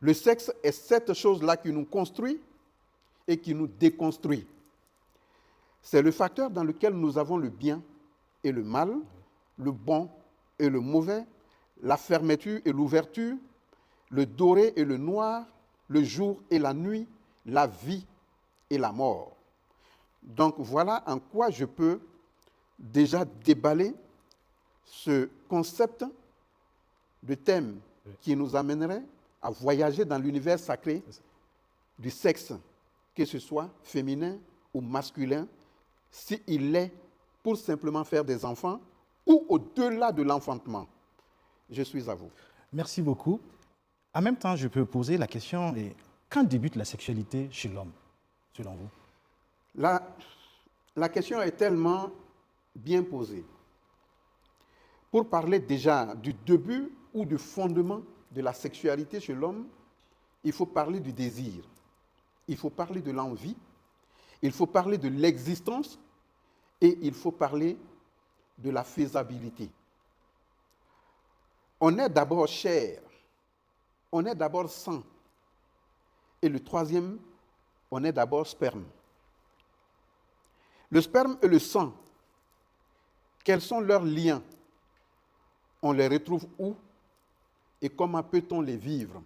Le sexe est cette chose-là qui nous construit et qui nous déconstruit. C'est le facteur dans lequel nous avons le bien et le mal, le bon et le mauvais, la fermeture et l'ouverture, le doré et le noir, le jour et la nuit, la vie et la mort. Donc voilà en quoi je peux déjà déballer ce concept de thème qui nous amènerait à voyager dans l'univers sacré du sexe, que ce soit féminin ou masculin, s'il est pour simplement faire des enfants ou au-delà de l'enfantement. Je suis à vous. Merci beaucoup. En même temps, je peux poser la question, quand débute la sexualité chez l'homme, selon vous? La question est tellement bien posée. Pour parler déjà du début ou du fondement de la sexualité chez l'homme, il faut parler du désir, il faut parler de l'envie, il faut parler de l'existence et il faut parler de la faisabilité. On est d'abord chair, on est d'abord sang, et le troisième, on est d'abord sperme. Le sperme et le sang, quels sont leurs liens? On les retrouve où et comment peut-on les vivre?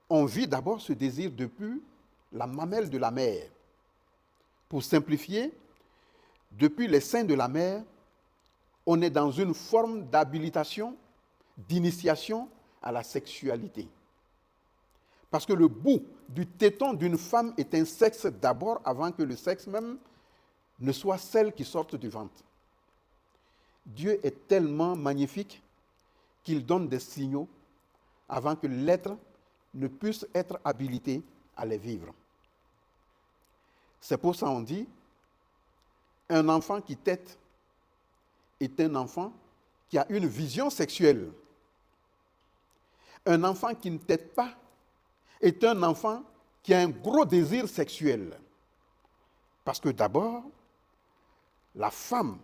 On vit d'abord ce désir depuis la mamelle de la mère. Pour simplifier, depuis les seins de la mère, on est dans une forme d'habilitation, d'initiation à la sexualité. Parce que le bout du téton d'une femme est un sexe d'abord avant que le sexe même ne soit celle qui sorte du ventre. Dieu est tellement magnifique qu'il donne des signaux avant que l'être ne puisse être habilité à les vivre. C'est pour ça qu'on dit, un enfant qui tète est un enfant qui a une vision sexuelle. Un enfant qui ne tète pas est un enfant qui a un gros désir sexuel. Parce que d'abord, la femme,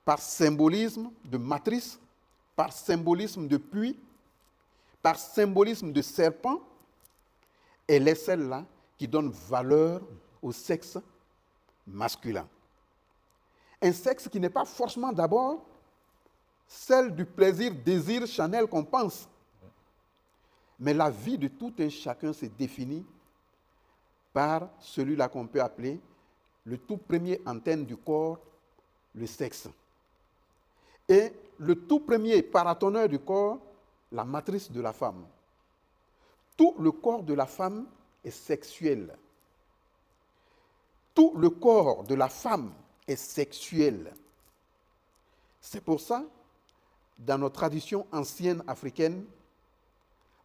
par symbolisme de matrice, par symbolisme de puits, par symbolisme de serpent, elle est celle-là qui donne valeur au sexe masculin. Un sexe qui n'est pas forcément d'abord celle du plaisir, désir charnel qu'on pense. Mais la vie de tout un chacun se définit par celui-là qu'on peut appeler le tout premier antenne du corps, le sexe. Et le tout premier paratonneur du corps, la matrice de la femme. Tout le corps de la femme est sexuel. Tout le corps de la femme est sexuel. C'est pour ça, dans nos traditions anciennes africaines,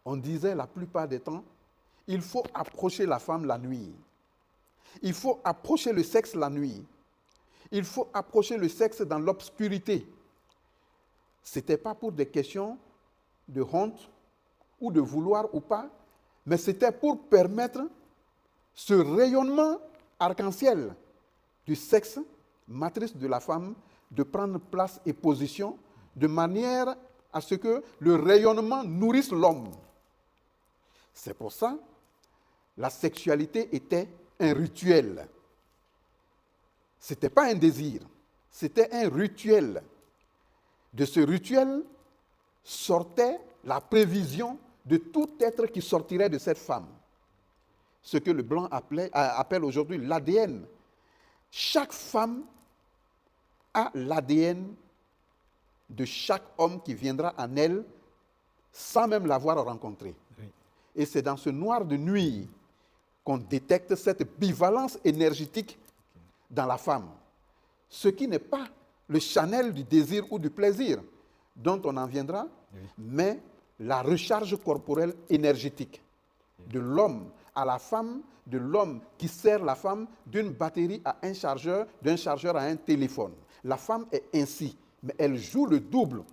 on disait la plupart des temps, il faut approcher la femme la nuit. Il faut approcher le sexe la nuit. Il faut approcher le sexe dans l'obscurité. Ce n'était pas pour des questions de honte ou de vouloir ou pas, mais c'était pour permettre ce rayonnement arc-en-ciel du sexe, matrice de la femme, de prendre place et position de manière à ce que le rayonnement nourrisse l'homme. C'est pour ça la sexualité était un rituel. Ce n'était pas un désir, c'était un rituel. De ce rituel sortait la prévision de tout être qui sortirait de cette femme. Ce que le blanc appelle aujourd'hui l'ADN. Chaque femme a l'ADN de chaque homme qui viendra en elle sans même l'avoir rencontré. Oui. Et c'est dans ce noir de nuit qu'on détecte cette bivalence énergétique dans la femme. Ce qui n'est pas le channel du désir ou du plaisir, dont on en viendra, oui, mais la recharge corporelle énergétique de l'homme à la femme, de l'homme qui sert la femme d'une batterie à un chargeur, d'un chargeur à un téléphone. La femme est ainsi, mais elle joue le double.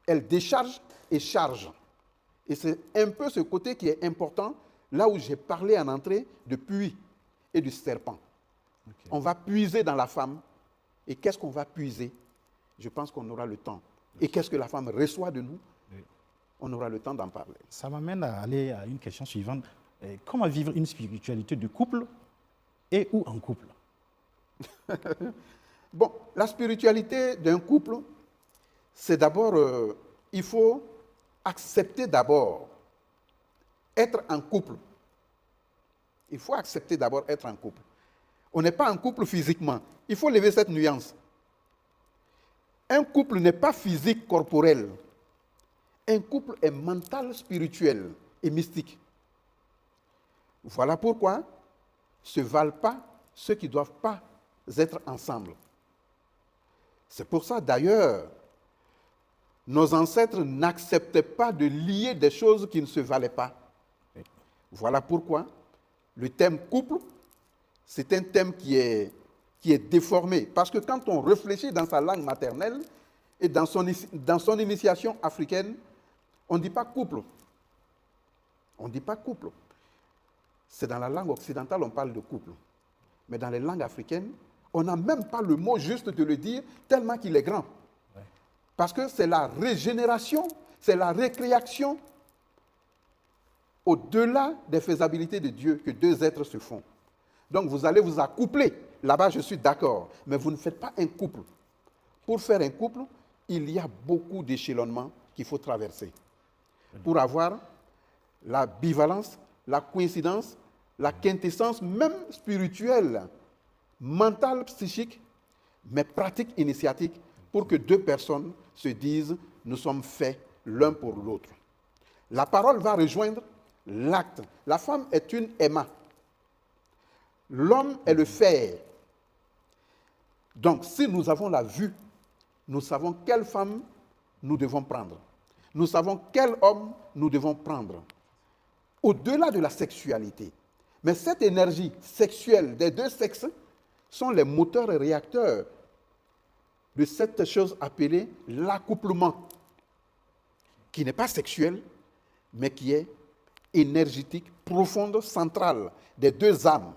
Elle décharge et charge. Et c'est un peu ce côté qui est important, là où j'ai parlé en entrée de puits et du serpent. Okay. On va puiser dans la femme. Et qu'est-ce qu'on va puiser? Je pense qu'on aura le temps. Okay. Et qu'est-ce que la femme reçoit de nous? Oui. on aura le temps d'en parler. Ça m'amène à aller à une question suivante. Comment vivre une spiritualité de couple et ou en couple? Bon, la spiritualité d'un couple, c'est d'abord, il faut accepter d'abord être en couple. Il faut accepter d'abord être en couple. On n'est pas en couple physiquement. Il faut lever cette nuance. Un couple n'est pas physique, corporel. Un couple est mental, spirituel et mystique. Voilà pourquoi ne se valent pas ceux qui ne doivent pas être ensemble. C'est pour ça, d'ailleurs, nos ancêtres n'acceptaient pas de lier des choses qui ne se valaient pas. Voilà pourquoi le thème couple, c'est un thème qui est déformé. Parce que quand on réfléchit dans sa langue maternelle et dans son initiation africaine, on ne dit pas couple. On ne dit pas couple. C'est dans la langue occidentale, on parle de couple. Mais dans les langues africaines, on n'a même pas le mot juste de le dire, tellement qu'il est grand. Ouais. Parce que c'est la régénération, c'est la récréation au-delà des faisabilités de Dieu que deux êtres se font. Donc vous allez vous accoupler. Là-bas, je suis d'accord. Mais vous ne faites pas un couple. Pour faire un couple, il y a beaucoup d'échelonnements qu'il faut traverser. Pour avoir la bivalence, la coïncidence, la quintessence même spirituelle, mentale, psychique, mais pratique, initiatique, pour que deux personnes se disent « nous sommes faits l'un pour l'autre ». La parole va rejoindre l'acte. La femme est une aima. L'homme est le faire. Donc, si nous avons la vue, nous savons quelle femme nous devons prendre. Nous savons quel homme nous devons prendre. Au-delà de la sexualité. Mais cette énergie sexuelle des deux sexes sont les moteurs et réacteurs de cette chose appelée l'accouplement, qui n'est pas sexuel, mais qui est énergétique, profonde, centrale des deux âmes.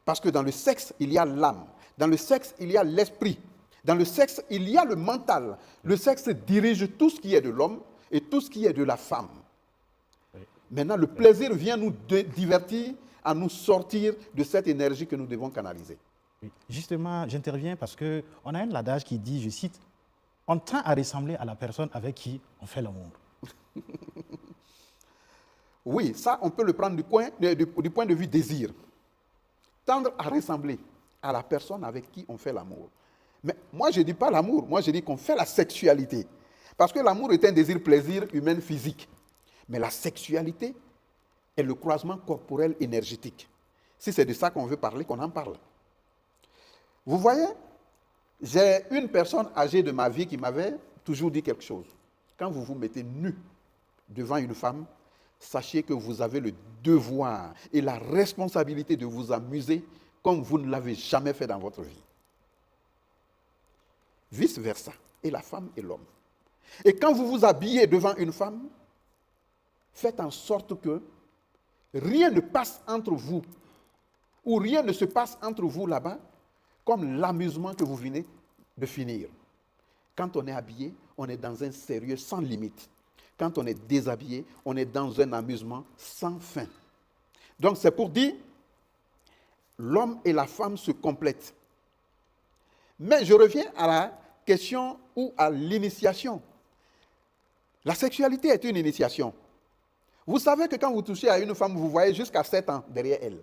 Parce que dans le sexe, il y a l'âme. Dans le sexe, il y a l'esprit. Dans le sexe, il y a le mental. Le sexe dirige tout ce qui est de l'homme et tout ce qui est de la femme. Maintenant, le plaisir vient nous divertir, à nous sortir de cette énergie que nous devons canaliser. Justement, j'interviens parce qu'on a un adage qui dit, je cite, « On tend à ressembler à la personne avec qui on fait l'amour. » Oui, ça, on peut le prendre du point de vue désir. Tendre à ressembler à la personne avec qui on fait l'amour. Mais moi, je ne dis pas l'amour, moi, je dis qu'on fait la sexualité. Parce que l'amour est un désir-plaisir humain physique. Mais la sexualité est le croisement corporel énergétique. Si c'est de ça qu'on veut parler, qu'on en parle. Vous voyez, j'ai une personne âgée de ma vie qui m'avait toujours dit quelque chose. Quand vous vous mettez nu devant une femme, sachez que vous avez le devoir et la responsabilité de vous amuser comme vous ne l'avez jamais fait dans votre vie. Vice-versa, et la femme et l'homme. Et quand vous vous habillez devant une femme, faites en sorte que rien ne passe entre vous, ou rien ne se passe entre vous là-bas, comme l'amusement que vous venez de finir. Quand on est habillé, on est dans un sérieux sans limite. Quand on est déshabillé, on est dans un amusement sans fin. Donc c'est pour dire, l'homme et la femme se complètent. Mais je reviens à la question ou à l'initiation. La sexualité est une initiation. Vous savez que quand vous touchez à une femme, vous voyez jusqu'à 7 ans derrière elle.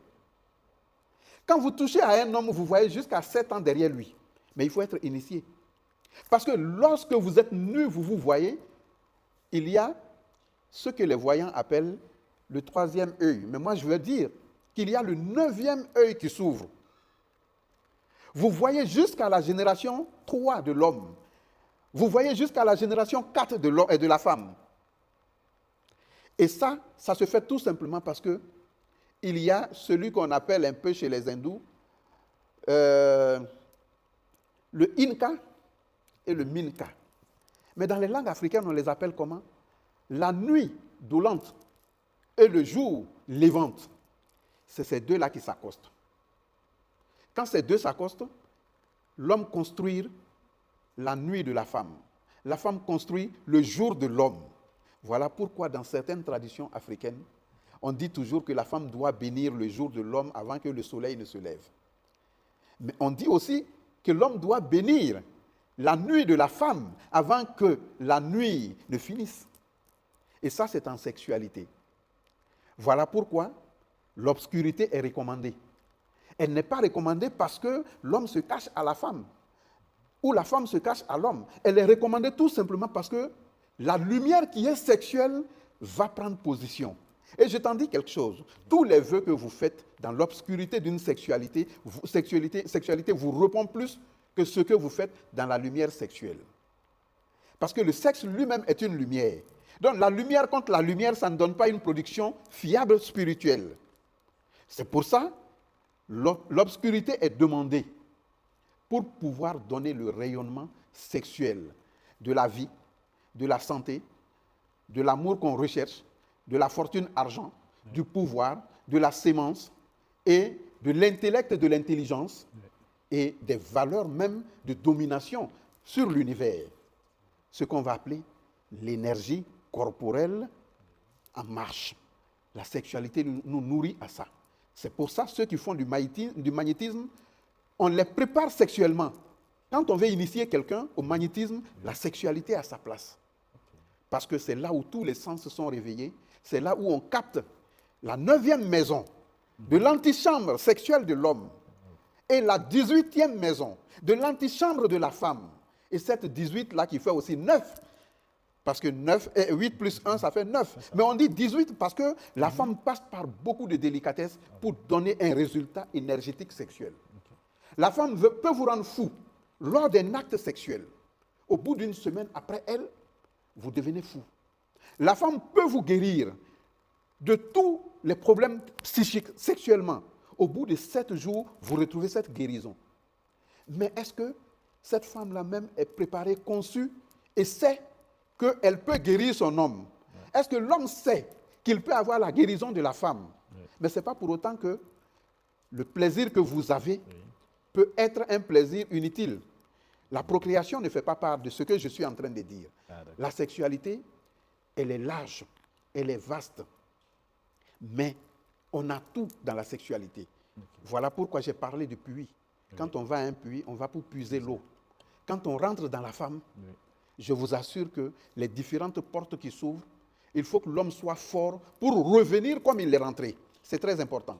Quand vous touchez à un homme, vous voyez jusqu'à 7 ans derrière lui. Mais il faut être initié. Parce que lorsque vous êtes nu, vous vous voyez, il y a ce que les voyants appellent le troisième œil. Mais moi, je veux dire qu'il y a le 9e œil qui s'ouvre. Vous voyez jusqu'à la génération 3 de l'homme. Vous voyez jusqu'à la génération 4 de l'homme et de la femme. Et ça se fait tout simplement parce que il y a celui qu'on appelle un peu chez les hindous le Inka et le Minka. Mais dans les langues africaines, on les appelle comment? La nuit dolente et le jour lévante. C'est ces deux-là qui s'accostent. Quand ces deux s'accostent, l'homme construit la nuit de la femme. La femme construit le jour de l'homme. Voilà pourquoi dans certaines traditions africaines, on dit toujours que la femme doit bénir le jour de l'homme avant que le soleil ne se lève. Mais on dit aussi que l'homme doit bénir la nuit de la femme avant que la nuit ne finisse. Et ça, c'est en sexualité. Voilà pourquoi l'obscurité est recommandée. Elle n'est pas recommandée parce que l'homme se cache à la femme ou la femme se cache à l'homme. Elle est recommandée tout simplement parce que la lumière qui est sexuelle va prendre position. Et je t'en dis quelque chose. Tous les vœux que vous faites dans l'obscurité d'une sexualité vous répond plus que ce que vous faites dans la lumière sexuelle. Parce que le sexe lui-même est une lumière. Donc la lumière contre la lumière, ça ne donne pas une production fiable spirituelle. C'est pour ça l'obscurité est demandée pour pouvoir donner le rayonnement sexuel de la vie, de la santé, de l'amour qu'on recherche, de la fortune argent, du pouvoir, de la sémence et de l'intellect et de l'intelligence et des valeurs même de domination sur l'univers. Ce qu'on va appeler l'énergie corporelle en marche. La sexualité nous nourrit à ça. C'est pour ça ceux qui font du magnétisme, on les prépare sexuellement. Quand on veut initier quelqu'un au magnétisme, la sexualité a sa place. Parce que c'est là où tous les sens se sont réveillés. C'est là où on capte la 9e maison de l'antichambre sexuelle de l'homme et la 18e maison de l'antichambre de la femme. Et cette 18-là qui fait aussi 9. Parce que 8 plus 1, ça fait 9. Mais on dit 18 parce que la femme passe par beaucoup de délicatesse pour donner un résultat énergétique sexuel. La femme peut vous rendre fou lors d'un acte sexuel. Au bout d'une semaine après elle, vous devenez fou. La femme peut vous guérir de tous les problèmes psychiques sexuellement. Au bout de 7 jours, vous retrouvez cette guérison. Mais est-ce que cette femme-là même est préparée, conçue et sait qu'elle peut guérir son homme? Est-ce que l'homme sait qu'il peut avoir la guérison de la femme? Mais ce n'est pas pour autant que le plaisir que vous avez peut être un plaisir inutile. La procréation ne fait pas part de ce que je suis en train de dire. La sexualité, elle est large, elle est vaste. Mais on a tout dans la sexualité. Voilà pourquoi j'ai parlé de puits. Quand on va à un puits, on va pour puiser l'eau. Quand on rentre dans la femme, je vous assure que les différentes portes qui s'ouvrent, il faut que l'homme soit fort pour revenir comme il est rentré. C'est très important.